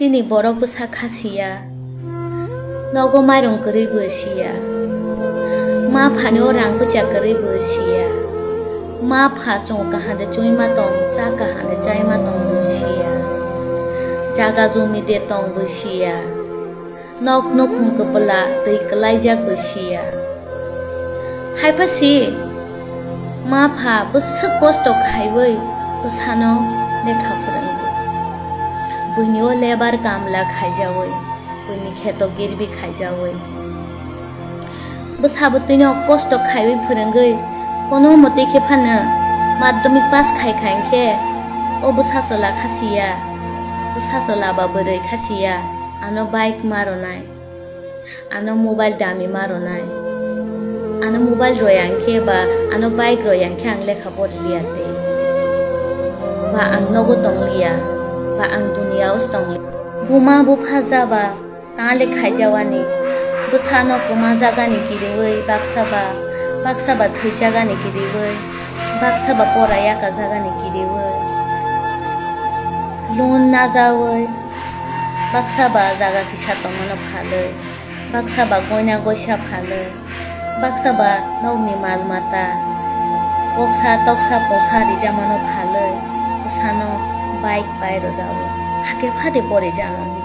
Sini borok busa khasiya nogo mairong gori bosiya ma phani orang buja gori bosiya ma pha chong kahade choi ma tong cha kahade chai ma tong bosiya jaga jumi de tong bosiya nok nok khum kepala tei kelai jak bosiya hai phasi ma pha busa kosto khaiwei busano lekha phurang buinio lebar kamla khaijawe buini kheto girbi khaijawe busabutino kosto khaiwi phurangei kono mate khe phana madhyamik pass khai khe o busasola khasiya busasola ba borai khasiya ano bike maronai ano mobile dami maronai ano mobile royang khe ba ano bike royang khe ang lekha bodliate ba ang nogo tonglia ba ang dunia ustong buma bu phaja ba tale khaijawani busano koma jaga ni kirewei baksa ba thuijaga ni kirewei baksa ba poraya ka jaga ni kirewei loan na jawei baksa ba jaga kisa tongano phale baksa ba goina goisa phale baksa ba nogni mal mata boksa toksa posari jamano phale busano bike bayro jawo hake phade pore janani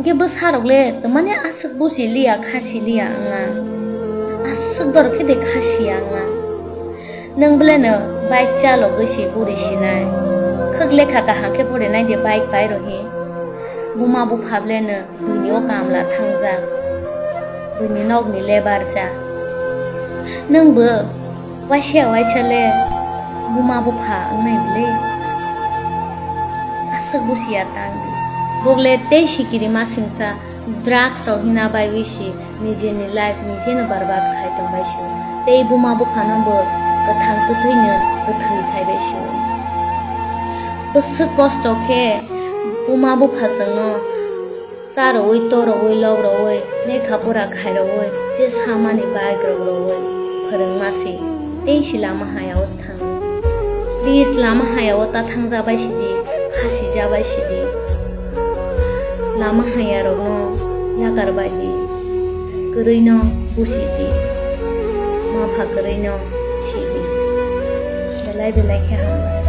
ge busarokle to mane asuk busi liya khasi liya anga asuk dor khide khasi anga nang bleno bike chalo gosi guri sinai khagle khaka hake pore nai de bike bayro he buma bu phableno buinio kamla thangja buini nogni lebar ja nangbo waisale buma bu pha angnai bile busia tangi bogle te shikiri masingsa drugs rohina bai wishi nije ni life nije no barbat khai tong bai shu te buma bu phano bo kathang tu thine thai khai bai shu bus kosto khe buma bu phasang no saro oi toro oi log ro oi ne khapura khai ro oi je samani bai gro ro oi pharang masi te silama haya osthang please lama haya ota thangja bai sidi khasi jabai sidi lama haya rogno yakar baidi gurino busidi ma pha gurino sidi belai belai khe ha